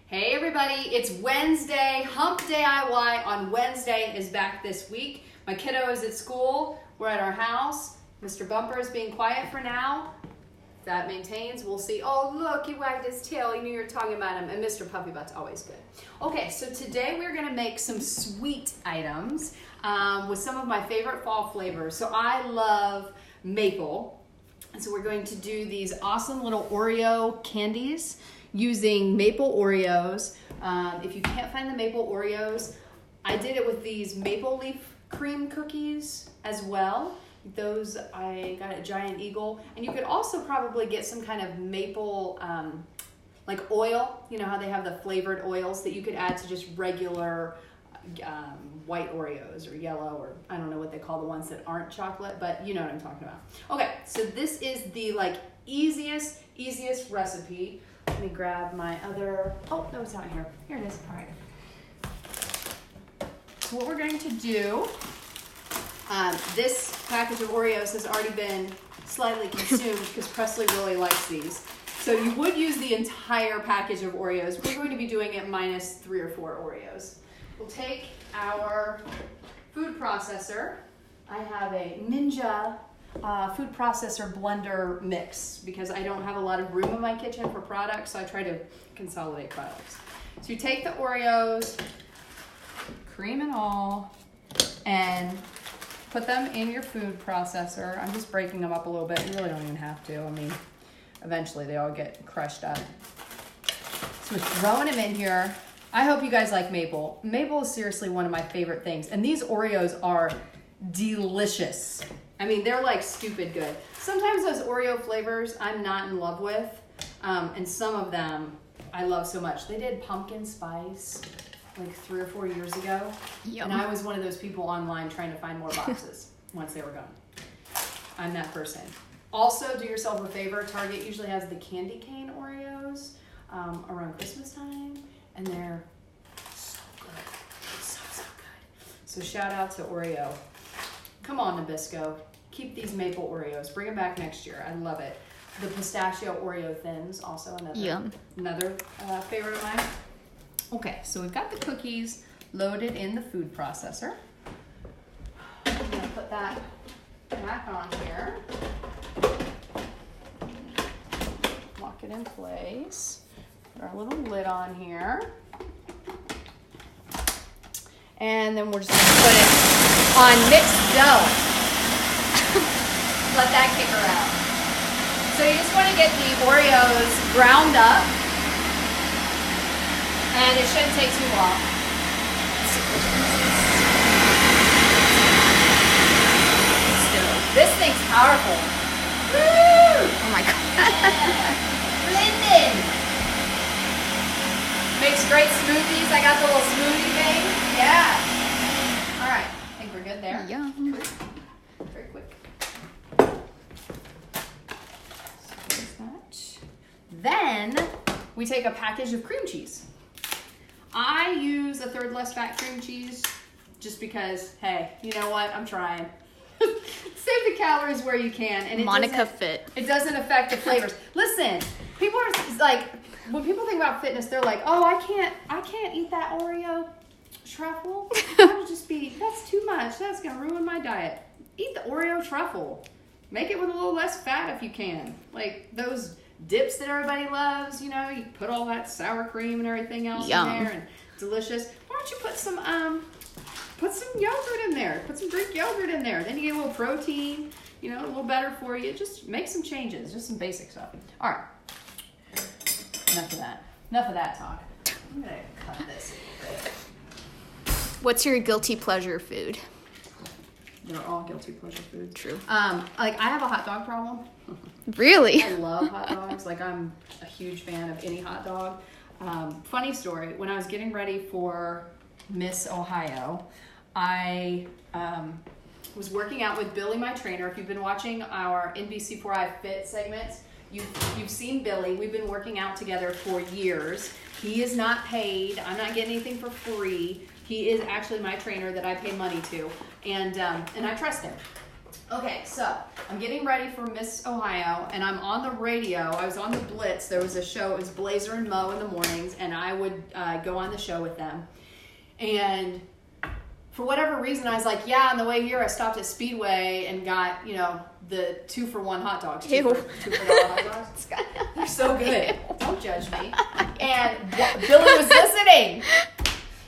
Hey everybody, it's Wednesday. Hump Day IY on Wednesday is back this week. My kiddo is at school. We're at our house. Mr. Bumper is being quiet for now. If that maintains, we'll see. Oh, look, he wagged his tail. He knew you were talking about him. And Mr. Puppy Butt's always good. Okay, so today we're going to make some sweet items with some of my favorite fall flavors. So I love maple. And so we're going to do these awesome little Oreo candies using maple Oreos. If you can't find the maple Oreos, I did it with these maple leaf cream cookies as well. Those I got at Giant Eagle. And you could also probably get some kind of maple like oil. You know how they have the flavored oils that you could add to just regular white Oreos or yellow, or I don't know what they call the ones that aren't chocolate, but you know what I'm talking about. Okay, so this is the easiest recipe. Let me grab my other, oh no, it's not here. Here it is, all right. So what we're going to do, this package of Oreos has already been slightly consumed because Presley really likes these. So you would use the entire package of Oreos. We're going to be doing it minus 3 or 4 Oreos. We'll take our food processor. I have a Ninja food processor blender mix because I don't have a lot of room in my kitchen for products, so I try to consolidate products. So you take the Oreos, cream and all, and put them in your food processor. I'm just breaking them up a little bit. You really don't even have to. I mean, eventually they all get crushed up. So we're throwing them in here. I hope you guys like maple. Maple is seriously one of my favorite things. And these Oreos are delicious. I mean, they're like stupid good. Sometimes those Oreo flavors I'm not in love with. And some of them I love so much. They did pumpkin spice like 3 or 4 years ago. Yum. And I was one of those people online trying to find more boxes once they were gone. I'm that person. Also, do yourself a favor. Target usually has the candy cane Oreos around Christmas time. And they're so good. So good. So shout out to Oreo. Come on, Nabisco. Keep these maple Oreos. Bring them back next year. I love it. The pistachio Oreo thins, also another favorite of mine. Okay, so we've got the cookies loaded in the food processor. I'm going to put that back on here. Lock it in place. Put our little lid on here. And then we're just going to put it on mixed dough. Let that kicker out. So you just want to get the Oreos ground up. And it shouldn't take too long. This thing's powerful. Woo! Oh my God. Blending. Makes great smoothies. I got the little smoothie thing. Yeah. All right. I think we're good there. Yeah. Very quick. So then we take a package of cream cheese. I use a 1/3 less fat cream cheese just because, hey, you know what? I'm trying. Save the calories where you can. And it doesn't affect the flavors. Listen, people are like, when people think about fitness, they're like, oh, I can't eat that Oreo truffle. That's too much. That's going to ruin my diet. Eat the Oreo truffle. Make it with a little less fat if you can. Like those dips that everybody loves, you know, you put all that sour cream and everything else Yum. in there and delicious. Why don't you put some yogurt in there? Put some Greek yogurt in there. Then you get a little protein, you know, a little better for you. Just make some changes, just some basic stuff. All right. Enough of that talk. I'm going to cut this a little bit. What's your guilty pleasure food? They're all guilty pleasure foods. True. I have a hot dog problem. Really? I love hot dogs. I'm a huge fan of any hot dog. Funny story, when I was getting ready for Miss Ohio, I was working out with Billy, my trainer. If you've been watching our NBC4i Fit segments, you've seen Billy. We've been working out together for years. He is not paid. I'm not getting anything for free. He is actually my trainer that I pay money to, and I trust him. Okay, so I'm getting ready for Miss Ohio, and I'm on the radio. I was on the Blitz. There was a show. It was Blazer and Mo in the mornings, and I would go on the show with them. And for whatever reason, I was like, yeah, on the way here, I stopped at Speedway and got, the 2-for-1 hot dogs. Two for $2 hot dogs. They're so good. Don't judge me. And Billy was listening.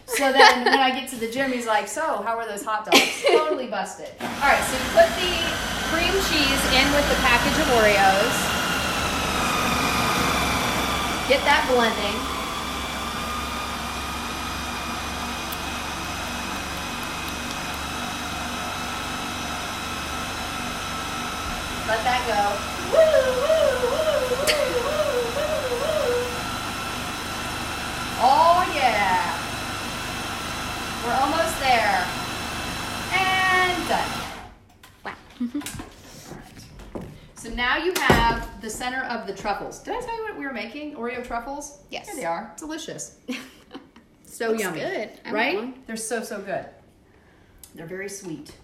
So then when I get to the gym, he's like, so how are those hot dogs? Totally busted. All right, so you put the cream cheese in with the package of Oreos. Get that blending. Let that go. Woo, woo, woo, woo, woo, woo, woo. Oh, yeah. We're almost there. And done. Wow. Alright. So now you have the center of the truffles. Did I tell you what we were making? Oreo truffles? Yes. Here they are. Delicious. So Looks yummy. good. I Right? want one. They're so, so good. They're very sweet.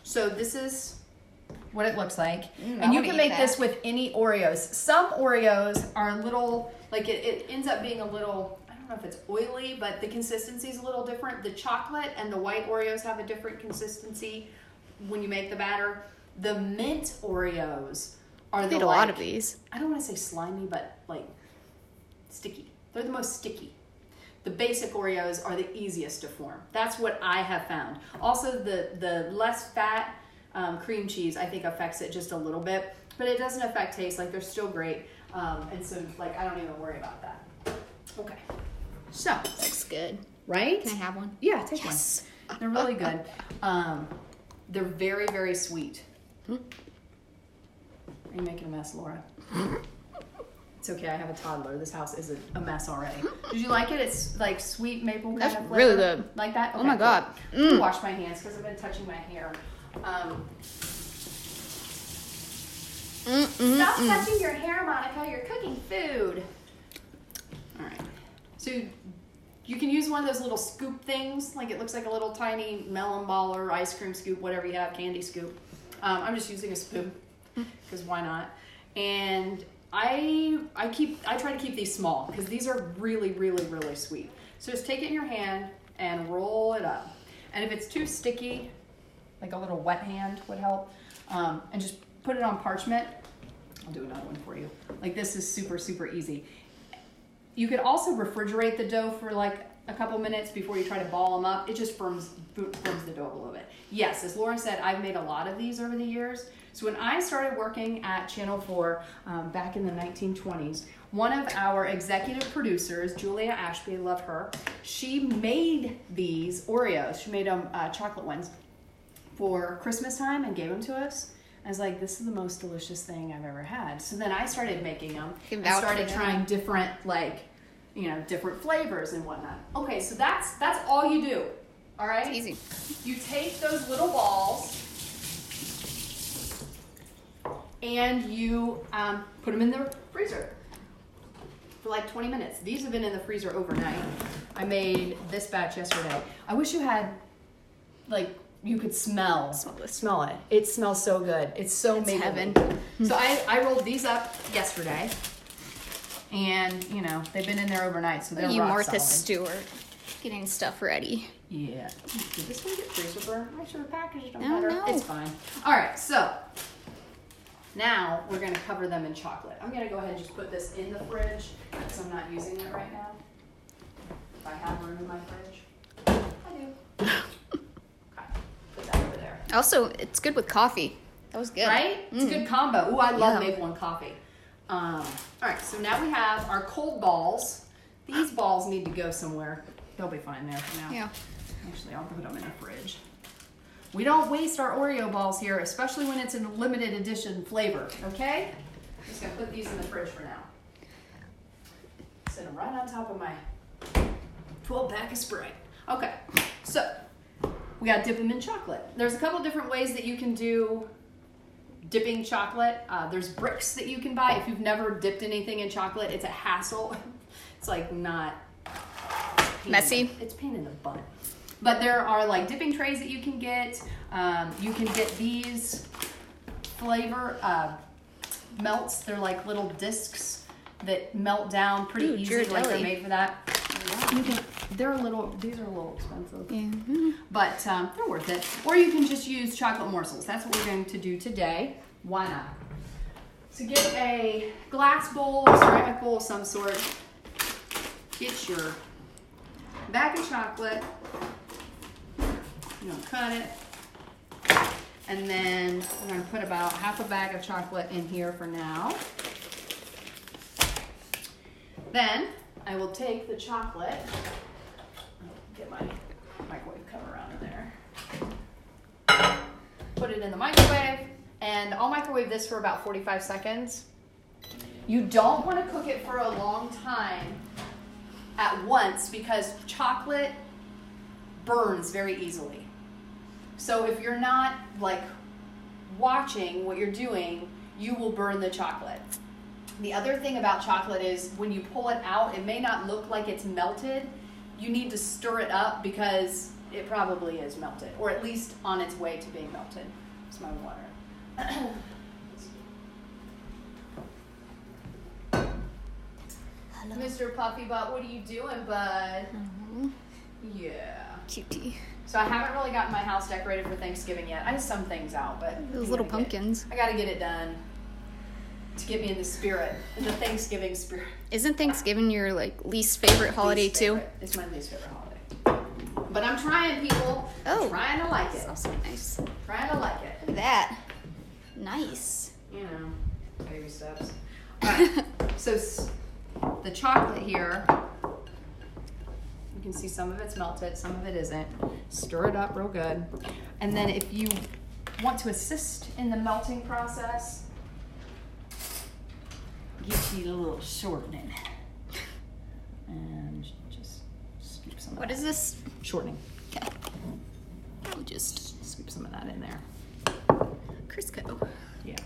So this is what it looks like. And you can make this with any Oreos. Some Oreos are a little, like it ends up being a little, I don't know if it's oily, but the consistency is a little different. The chocolate and the white Oreos have a different consistency when you make the batter. The mint Oreos are a lot of these. I don't want to say slimy, but like sticky. They're the most sticky. The basic Oreos are the easiest to form. That's what I have found. Also, the less fat cream cheese, I think, affects it just a little bit, but it doesn't affect taste. Like, they're still great. And so, like, I don't even worry about that. Okay. So. Looks good. Right? Can I have one? Yeah, take one. They're really good. They're very, very sweet. Are you making a mess, Laura? It's okay, I have a toddler. This house is a mess already. Did you like it? It's like sweet maple kind That's of flavor. really good. Like that? Oh my God. Cool. I'm gonna wash my hands because I've been touching my hair. Stop touching your hair, Monica. You're cooking food. All right. So you can use one of those little scoop things. Like, it looks like a little tiny melon ball or ice cream scoop, whatever you have, candy scoop. I'm just using a spoon because why not? And I try to keep these small because these are really, really, really sweet. So just take it in your hand and roll it up. And if it's too sticky, like a little wet hand would help. And just put it on parchment. I'll do another one for you. Like, this is super, super easy. You could also refrigerate the dough for like a couple minutes before you try to ball them up. It just firms the dough a little bit. Yes, as Laura said, I've made a lot of these over the years. So when I started working at Channel 4 back in the 1920s, one of our executive producers, Julia Ashby, love her, she made these Oreos. She made them chocolate ones for Christmas time and gave them to us. I was like, this is the most delicious thing I've ever had. So then I started making them and started trying different, different flavors and whatnot. Okay, so that's all you do. All right? It's easy. You take those little balls and you put them in the freezer for like 20 minutes. These have been in the freezer overnight. I made this batch yesterday. I wish you had, you could smell it. It smells so good. It's heaven. So I rolled these up yesterday, and they've been in there overnight, so they're rock Martha solid. Stewart, getting stuff ready. Yeah. Did this one get freezer burn? I should have packaged them Oh, better. no. It's fine. All right, so now we're going to cover them in chocolate. I'm going to go ahead and just put this in the fridge because I'm not using it right now. If I have room in my fridge. I do. Okay. Put that over there. Also, it's good with coffee. That was good. Right? It's a good combo. Ooh, I love Yeah. maple and coffee. All right, so now we have our cold balls. These balls need to go somewhere. They'll be fine there for now. Yeah. Actually, I'll put them in the fridge. We don't waste our Oreo balls here, especially when it's in a limited edition flavor, okay? I'm just gonna put these in the fridge for now. Set them right on top of my 12-pack of Sprite. Okay, so we gotta dip them in chocolate. There's a couple different ways that you can do dipping chocolate. There's bricks that you can buy. If you've never dipped anything in chocolate, it's a hassle. It's like not Messy. It's pain in the butt. But there are like dipping trays that you can get. You can get these flavor melts. They're like little discs that melt down pretty easy, like they're made for that. You can, these are a little expensive. Yeah. But they're worth it. Or you can just use chocolate morsels. That's what we're going to do today. Why not? So get a glass bowl or ceramic bowl of some sort. Get your bag of chocolate. You're going to cut it. And then we're going to put about half a bag of chocolate in here for now. Then I will take the chocolate. Get my microwave cover around in there. Put it in the microwave, and I'll microwave this for about 45 seconds. You don't want to cook it for a long time at once because chocolate burns very easily. So if you're not like watching what you're doing, you will burn the chocolate. The other thing about chocolate is when you pull it out, it may not look like it's melted. You need to stir it up because it probably is melted, or at least on its way to being melted. It's my water. Hello. Mr. Puffy Butt, what are you doing, bud? Yeah. Cutie. So I haven't really gotten my house decorated for Thanksgiving yet. I have some things out, but Those little pumpkins. I gotta get it done to get me in the spirit, in the Thanksgiving spirit. Isn't Thanksgiving your like least favorite holiday too? It's my least favorite holiday. But I'm trying, people. Oh. I'm trying to like it. Also nice. Trying to like it. Look at that. Nice. You know, baby steps. All right. So the chocolate here, you can see some of it's melted, some of it isn't. Stir it up real good. And then if you want to assist in the melting process, get you a little shortening. And just scoop some of that. What is this? Shortening. Okay. I'll just Scoop some of that in there. Crisco. Yeah.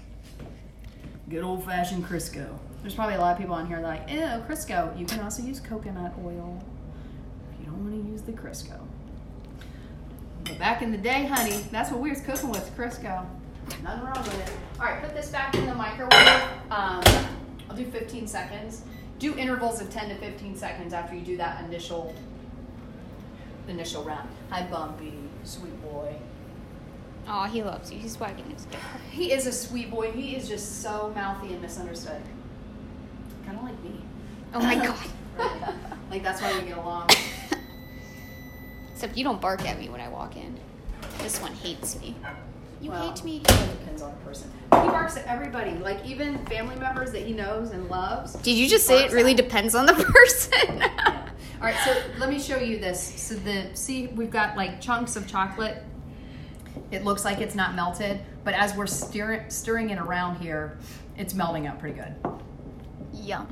Good old-fashioned Crisco. There's probably a lot of people on here like, ew, Crisco. You can also use coconut oil if you don't want to use the Crisco. But back in the day, honey, that's what we was cooking with, Crisco. Nothing wrong with it. All right, put this back in the microwave. I'll do 15 seconds. Do intervals of 10 to 15 seconds after you do that initial round. Hi, Bumpy, sweet boy. Aw, he loves you. He's wagging his tail. He is a sweet boy. He is just so mouthy and misunderstood. Kind of like me. Oh my god. Right? Like that's why we get along. Except you don't bark at me when I walk in. This one hates me. You hate me. It depends on the person. He barks at everybody, like even family members that he knows and loves. Did you just say it really depends on the person? Yeah. All right, so let me show you this. So see, we've got like chunks of chocolate. It looks like it's not melted, but as we're stirring it around here, it's melting up pretty good. Yum.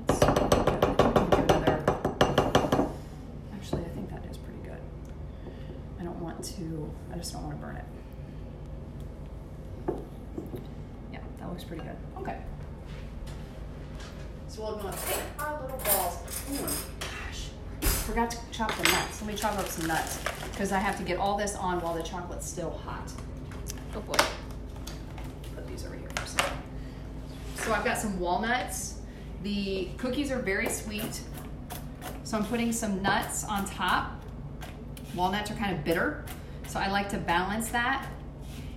That's pretty good. Actually, I think that is pretty good. I just don't want to burn it. Yeah, that looks pretty good. Okay. So we're going to take our little balls. Ooh, gosh. Forgot to chop the nuts. Let me chop up some nuts because I have to get all this on while the chocolate's still hot. Oh boy. Put these over here for a second. So I've got some walnuts. The cookies are very sweet. So I'm putting some nuts on top. Walnuts are kind of bitter. So I like to balance that.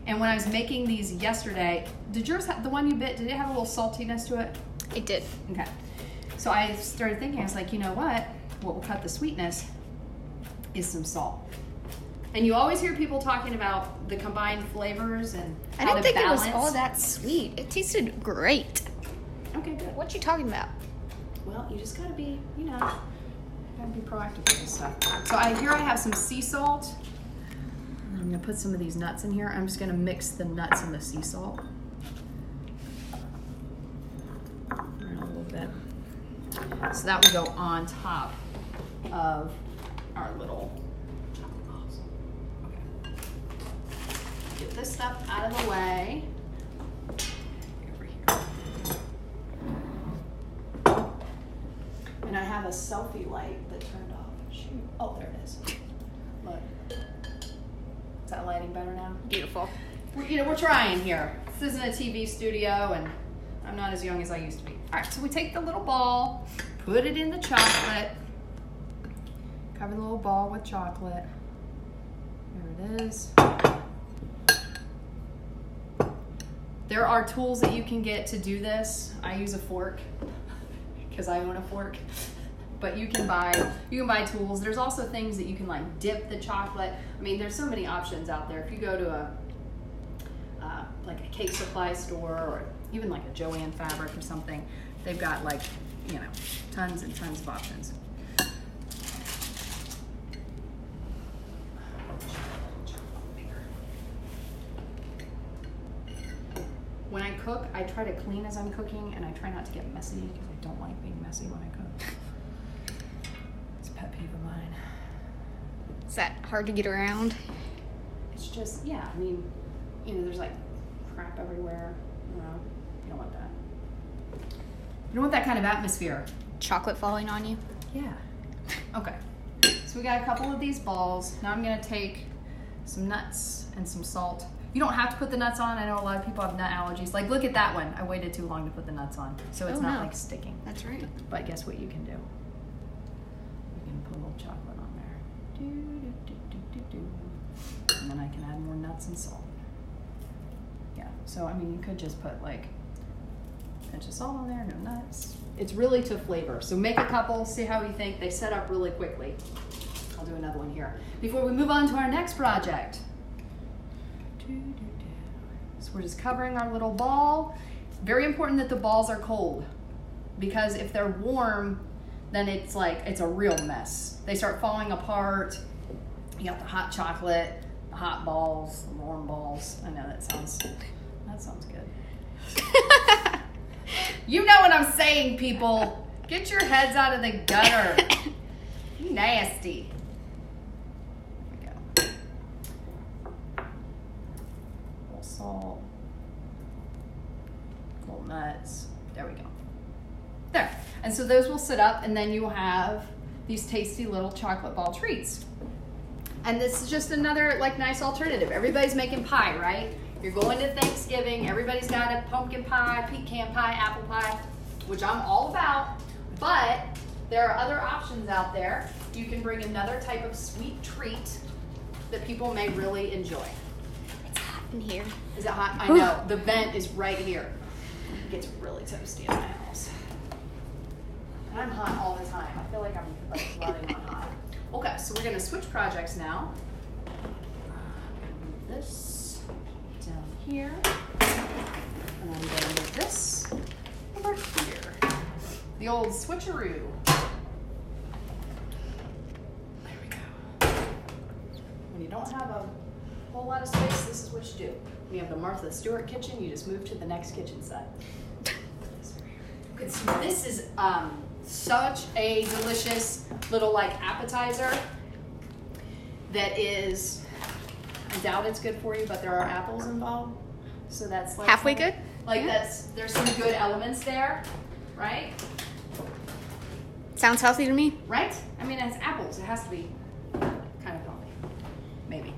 And when I was making these yesterday, did yours have, the one you bit, did it have a little saltiness to it? It did. Okay. So I started thinking, I was like, you know what will cut the sweetness is some salt. And you always hear people talking about the combined flavors and I how didn't to think balance. it was all that sweet. It tasted great. Okay, good. What you talking about? Well, you just gotta be, you know, gotta be proactive with this stuff. So here I have some sea salt. And I'm gonna put some of these nuts in here. I'm just gonna mix the nuts and the sea salt. A little bit. So that will go on top of our little chocolate balls. Okay. Get this stuff out of the way. Over here. have a selfie light that turned off. Shoot. Oh, there it is. Look. Is that lighting better now? Beautiful. We're trying here. This isn't a TV studio, and I'm not as young as I used to be. All right, so we take the little ball, put it in the chocolate, cover the little ball with chocolate. There it is. There are tools that you can get to do this. I use a fork because I own a fork. But you can buy tools. There's also things that you can like dip the chocolate. I mean, there's so many options out there. If you go to like a cake supply store or even like a Joanne Fabric or something, they've got like, tons and tons of options. When I cook, I try to clean as I'm cooking, and I try not to get messy because I don't like being messy when I cook. It's a pet peeve of mine. Is that hard to get around? It's just, yeah, I mean, there's like crap everywhere. You don't want that. You don't want that kind of atmosphere. Chocolate falling on you? Yeah. Okay. So we got a couple of these balls. Now I'm gonna take some nuts and some salt. You don't have to put the nuts on. I know a lot of people have nut allergies. Like, look at that one. I waited too long to put the nuts on, so it's not like sticking. That's right. But guess what you can do? You can put a little chocolate on there. And then I can add more nuts and salt. Yeah, so I mean, you could just put like a pinch of salt on there, no nuts. It's really to flavor. So make a couple, see how you think. They set up really quickly. I'll do another one here. Before we move on to our next project. So we're just covering our little ball. Very important that the balls are cold, because if they're warm, then it's a real mess. They start falling apart. You got the hot chocolate, the hot balls, the warm balls. I know that sounds good. You know what I'm saying, people. Get your heads out of the gutter. You nasty. Salt, little nuts. There we go. There. And so those will sit up, and then you will have these tasty little chocolate ball treats. And this is just another nice alternative. Everybody's making pie, right? You're going to Thanksgiving. Everybody's got a pumpkin pie, pecan pie, apple pie, which I'm all about. But there are other options out there. You can bring another type of sweet treat that people may really enjoy. In here. Is it hot? I know. The vent is right here. It gets really toasty in my house. And I'm hot all the time. I feel like I'm running on hot. Okay, so we're going to switch projects now. Move this down here. And I'm going to move this over here. The old switcheroo. There we go. When you don't have a whole lot of space, this is what you do. When you have the Martha Stewart kitchen, you just move to the next kitchen set. This is such a delicious little appetizer that is, I doubt it's good for you, but there are apples involved. So that's halfway good? There's some good elements there, right? Sounds healthy to me. Right? I mean, it's apples. It has to be kind of healthy. Maybe.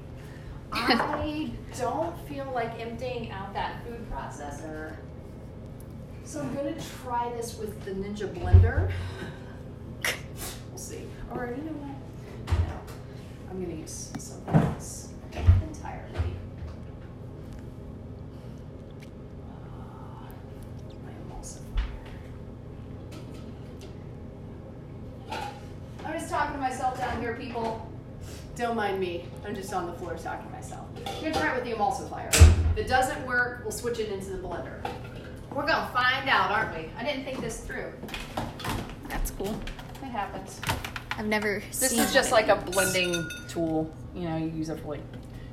I don't feel like emptying out that food processor. So I'm gonna try this with the Ninja blender. We'll see. Or you know what? No. I'm gonna use something else entirely. My emulsifier. I'm just talking to myself down here, people. Don't mind me. I'm just on the floor talking to myself. I'm gonna try it with the emulsifier. If it doesn't work, we'll switch it into the blender. We're gonna find out, aren't we? I didn't think this through. That's cool. It happens. I've never This seen is just one of like a these. blending tool. You use it for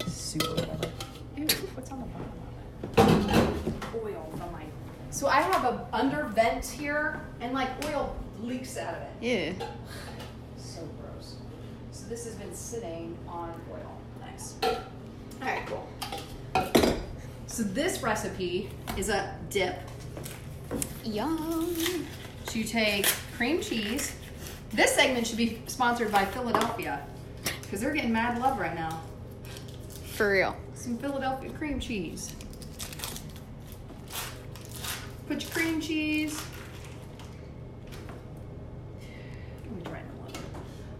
soup or whatever. Ew, what's on the bottom of it? Oil from my. So I have a under vent here, and oil leaks out of it. Yeah. So gross. So this has been sitting on oil. Nice. All right, cool. So this recipe is a dip. Yum. So you take cream cheese, This segment should be sponsored by Philadelphia because they're getting mad love right now. For real. Some Philadelphia cream cheese. Put your cream cheese. Let me try another one.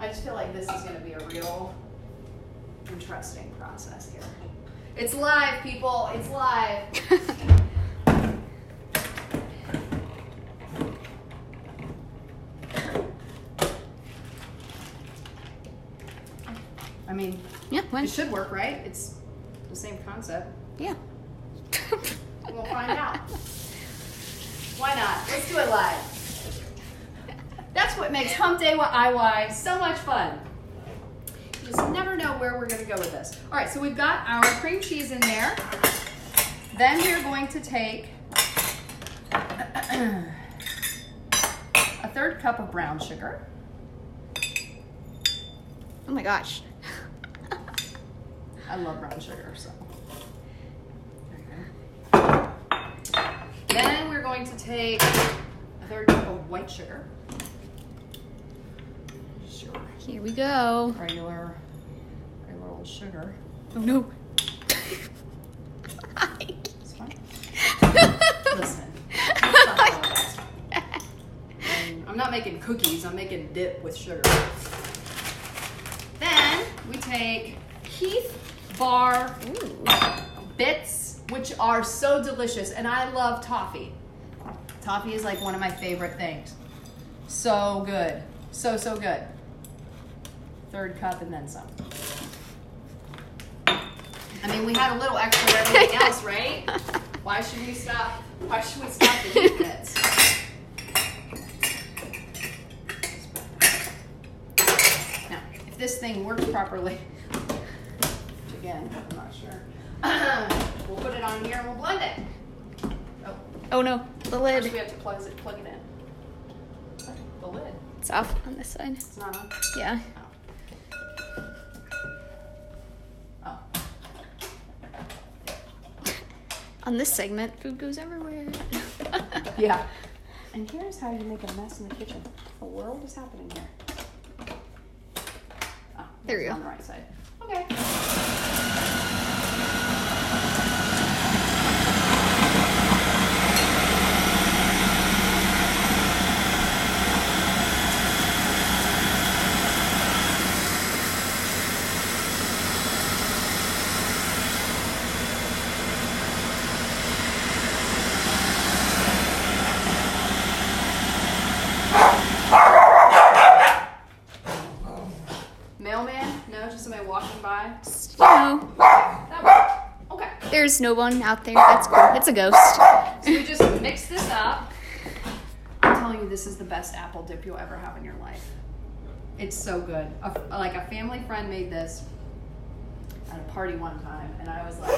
I just feel like this is going to be a real interesting process here. It's live, people. It's live. I mean, Yeah, it should work, right? It's the same concept. Yeah. We'll find out. Why not? Let's do it live. That's what makes Hump Day with IY so much fun. You just never know where we're going to go with this. All right, so we've got our cream cheese in there. Then we're going to take a 1/3 cup of brown sugar. Oh my gosh. I love brown sugar, so. There you go. Then we're going to take a 1/3 cup of white sugar. Sure. Here we go. Regular old sugar. Oh no. It's fine. Listen. It's not all that. I'm not making cookies, I'm making dip with sugar. Then we take Keith Bar bits, which are so delicious, and I love toffee. Toffee is like one of my favorite things. So good. So good. 1/3 cup and then some. I mean, we had a little extra for everything else, right? Why should we stop the heat bits? Now, if this thing works properly, which again, I'm not sure, we'll put it on here and we'll blend it. Oh no, the lid. First we have to plug it in. The lid. It's off on this side. It's not on? Yeah. Oh. On this segment, food goes everywhere. Yeah. And here's how you make a mess in the kitchen. What the world is happening here? Oh, There we go. On the right side. Okay. Mailman? No, just somebody walking by. No, That worked. Okay. there's no one out there. That's cool. It's a ghost. So we just mix this up. I'm telling you, this is the best apple dip you'll ever have in your life. It's so good. Like a family friend made this at a party one time, and I was like,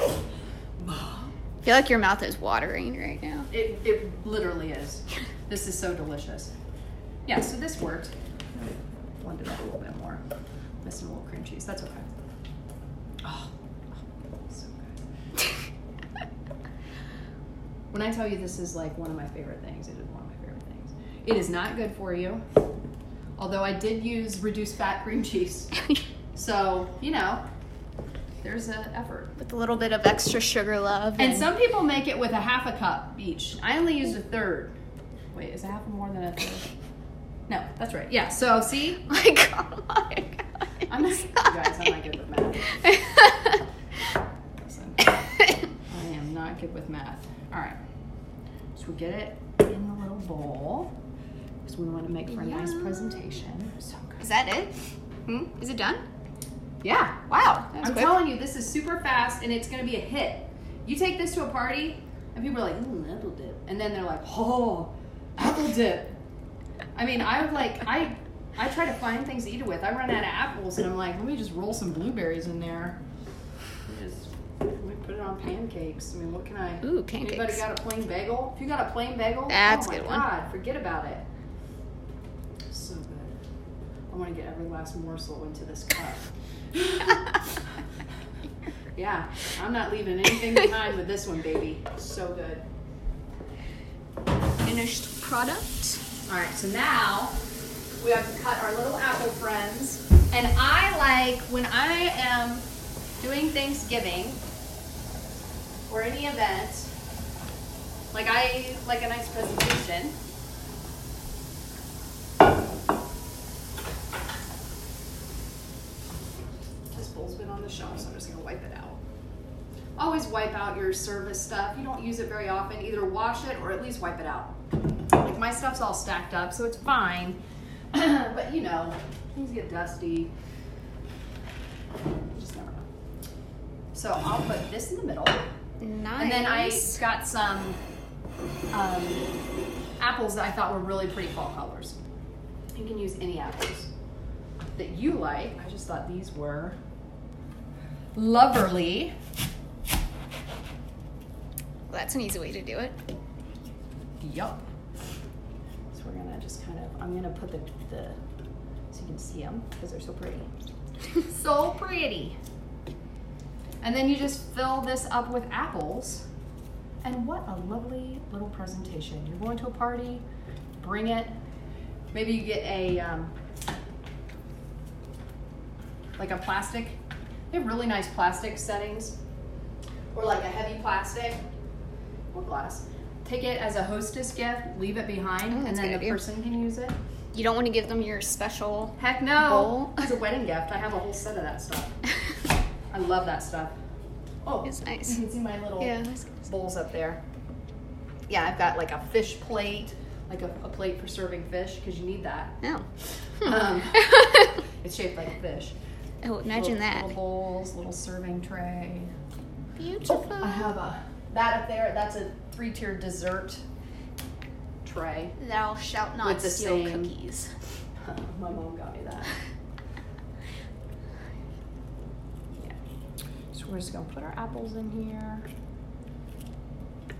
I feel like your mouth is watering right now. it literally is. This is so delicious. Yeah, so this worked. Blend it up a little bit more. Missing a little cream cheese. That's okay. Oh, so good. When I tell you this is like one of my favorite things, it is one of my favorite things. It is not good for you, although I did use reduced fat cream cheese. So, you know, there's an effort. With a little bit of extra sugar love. And some people make it with a 1/2 cup each. I only used a 1/3. Wait, is a 1/2 more than a 1/3? No, that's right. Yeah, so see? Like, oh my God. I'm not, you guys, I'm not good with math. Listen, I am not good with math. All right, so we get it in the little bowl because we want to make for a nice presentation. So good. Is that it? Is it done? Yeah. Wow. That was I'm quick. telling you, this is super fast and it's going to be a hit. You take this to a party and people are like, apple dip. And then they're like, oh, apple dip. I mean, I try to find things to eat it with. I run out of apples and I'm like, let me just roll some blueberries in there. Let me put it on pancakes. I mean, what can I? Ooh, pancakes. Anybody got a plain bagel? If you got a plain bagel, That's oh a good my one. God, forget about it. So good. I want to get every last morsel into this cup. Yeah, I'm not leaving anything behind with this one, baby. So good. Finished product. All right, so now we have to cut our little apple friends. And I like, when I am doing Thanksgiving or any event, like I like a nice presentation. This bowl's been on the shelf, so I'm just gonna wipe it out. Always wipe out your service stuff. You don't use it very often. Either wash it or at least wipe it out. Like my stuff's all stacked up, so it's fine. But you know, things get dusty. You just never know. So I'll put this in the middle. Nice. And then I got some apples that I thought were really pretty fall colors. You can use any apples that you like. I just thought these were lovely. That's an easy way to do it. Yup. So we're gonna just kind of, I'm gonna put the so you can see them because they're so pretty. So pretty. And then you just fill this up with apples. And what a lovely little presentation. You're going to a party, bring it. Maybe you get a, like a plastic. They have really nice plastic settings. Or like a heavy plastic or glass. Take it as a hostess gift, leave it behind, and then the person can use it. You don't want to give them your special Heck no. bowl? It's a wedding gift. I have a whole set of that stuff. I love that stuff. Oh, it's nice. You can see my little that's bowls up there. Yeah, I've got like a fish plate, like a plate for serving fish, because you need that. No. It's shaped like a fish. Oh, imagine that. Little bowls, little serving tray. Beautiful. Oh, I have that up there. That's a 3-tier dessert tray. Thou shalt not With the steal same- cookies. My mom got me that. Yeah. So we're just gonna put our apples in here.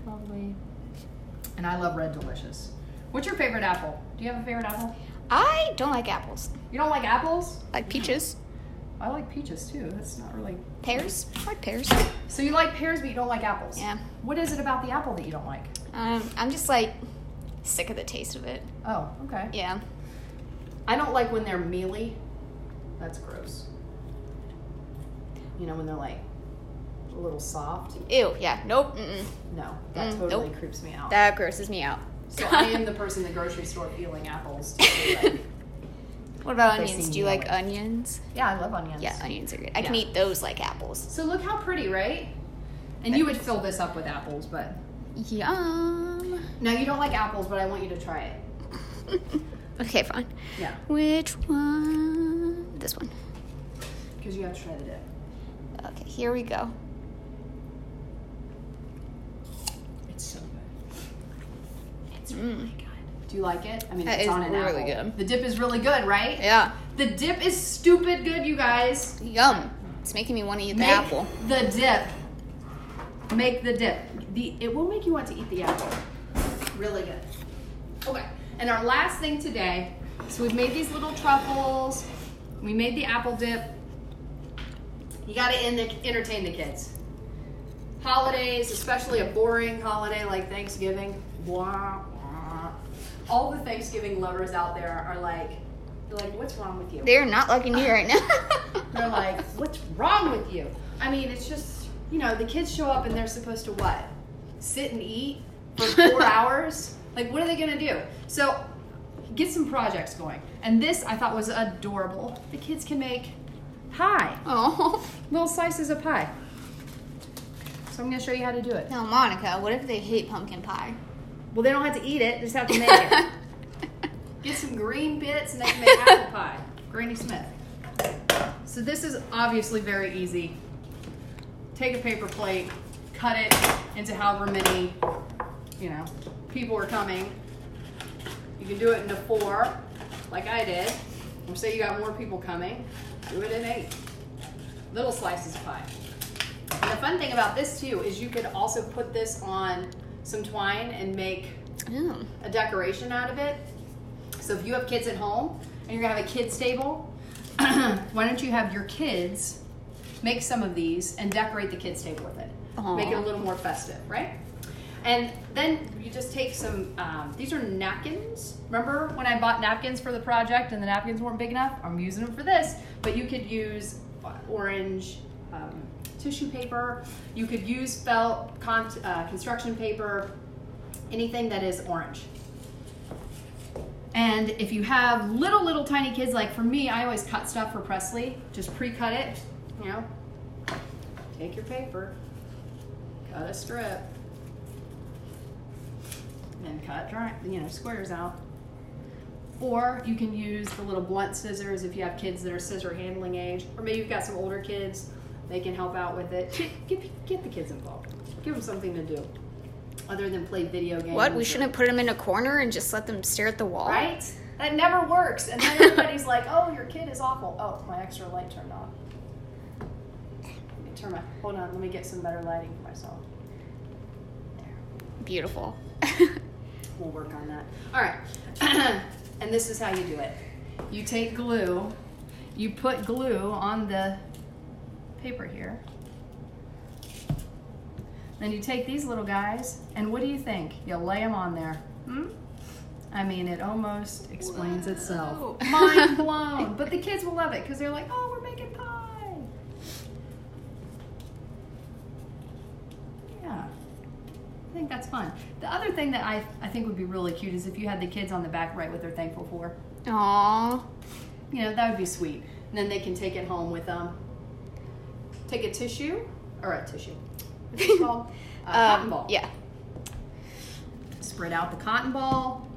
Lovely. And I love Red Delicious. What's your favorite apple? Do you have a favorite apple? I don't like apples. You don't like apples? I like peaches. I like peaches too. That's not really. Pears? I like pears. So you like pears, but you don't like apples? Yeah. What is it about the apple that you don't like? I'm just like sick of the taste of it. Oh, okay. Yeah. I don't like when they're mealy. That's gross. You know, when they're like a little soft. Ew, yeah. Nope. Mm-mm. No, that totally nope. creeps me out. That grosses me out. So I am the person in the grocery store peeling apples. To see, like, What about They onions? seem Do you like yummy. onions? yeah, I love onions. Yeah, onions are good. I can Yeah. eat those like apples. So look how pretty, right? And you would fill this up with apples, but Yum. now you don't like apples, but I want you to try it. Okay, fine. Yeah, Which one? This one. because you have to try the dip. Okay, here we go. It's so good. It's Mm. really good. Do you like it? I mean, That it's is on an really apple. good. The dip is really good, right? Yeah. The dip is stupid good, you guys. Yum. It's making me want to eat the Make apple. the dip. Make the dip. It will make you want to eat the apple. Really good. Okay. And our last thing today, so we've made these little truffles. We made the apple dip. You got to entertain the kids. Holidays, especially a boring holiday like Thanksgiving. Blah, blah. All the Thanksgiving lovers out there are like, they're like, what's wrong with you? They're not liking me right now. They're like, what's wrong with you? I mean, it's just, you know, the kids show up and they're supposed to what? Sit and eat for 4 hours? Like, what are they going to do? So, get some projects going. And this I thought was adorable. The kids can make pie. Oh. Little slices of pie. So, I'm going to show you how to do it. Now, Monica, what if they hate pumpkin pie? Well, they don't have to eat it, they just have to make it. Get some green bits and they can make apple pie. Granny Smith. So this is obviously very easy. Take a paper plate, cut it into however many, you know, people are coming. You can do it into 4, like I did. Or say you got more people coming, do it in 8. Little slices of pie. And the fun thing about this too is you could also put this on some twine and make Oh. a decoration out of it. So if you have kids at home and you're gonna have a kids table, why don't you have your kids make some of these and decorate the kids table with it? Aw. Make it a little more festive, right? And then you just take some, these are napkins. Remember when I bought napkins for the project and the napkins weren't big enough? I'm using them for this. But you could use orange tissue paper. You could use felt construction paper, anything that is orange. And if you have little tiny kids, like for me, I always cut stuff for Presley. Just pre-cut it, you know. Take your paper, cut a strip, and cut squares out. Or you can use the little blunt scissors if you have kids that are scissor handling age, or maybe you've got some older kids, they can help out with it. Get the kids involved. Give them something to do other than play video games. What? We shouldn't put them in a corner and just let them stare at the wall? Right? That never works. And then everybody's like, oh, your kid is awful. Oh, my extra light turned on. Hold on, let me get some better lighting for myself. There. Beautiful. We'll work on that. All right. And this is how you do it. You take glue. You put glue on the paper here. Then you take these little guys, and what do you think? You lay them on there. I mean, it almost explains itself. Mind blown. But the kids will love it because they're like, oh, we're making pie. Yeah. I think that's fun. The other thing that I think would be really cute is if you had the kids on the back write what they're thankful for. Aww. You know, that would be sweet. And then they can take it home with them. Take a tissue, or a tissue. What's it called? Cotton ball. Yeah. Spread out the cotton ball.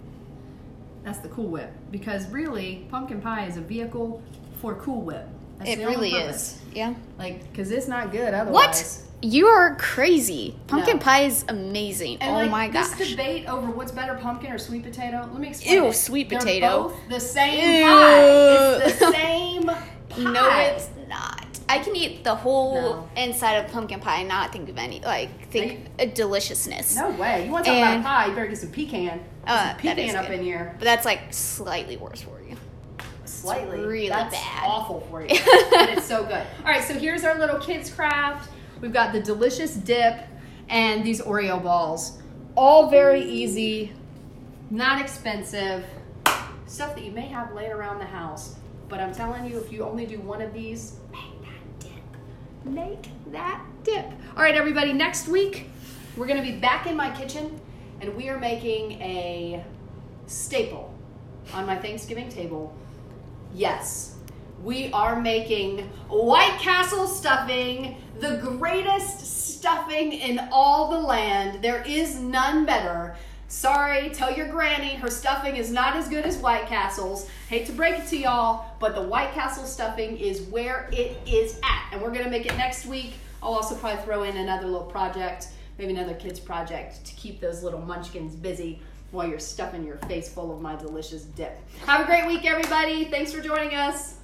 That's the Cool Whip. Because really, pumpkin pie is a vehicle for Cool Whip. That's It the only really purpose. is. Yeah. Like, because it's not good otherwise. What? You are crazy. Pumpkin No. pie is amazing. And oh like, my gosh. this debate over what's better, pumpkin or sweet potato, let me explain. Ew, sweet They're potato. both the same Ew. pie. It's the same pie. No, it's not. I can eat the whole No. inside of pumpkin pie and not think of any, a deliciousness. No way. You want to talk And- about pie, you better get some pecan. Get some that is pecan up good. in here. But that's slightly worse for you. Slightly. It's really That's bad. awful for you. But it's so good. All right, so here's our little kids craft. We've got the delicious dip and these Oreo balls. All very easy, not expensive, stuff that you may have laying around the house. But I'm telling you, if you only do one of these, make that dip. Make that dip. All right, everybody, next week, we're going to be back in my kitchen, and we are making a staple on my Thanksgiving table. Yes, we are making White Castle stuffing, the greatest stuffing in all the land. There is none better. Sorry, tell your granny her stuffing is not as good as White Castle's. Hate to break it to y'all, but the White Castle stuffing is where it is at. And we're gonna make it next week. I'll also probably throw in another little project, maybe another kids project to keep those little munchkins busy while you're stuffing your face full of my delicious dip. Have a great week, everybody. Thanks for joining us.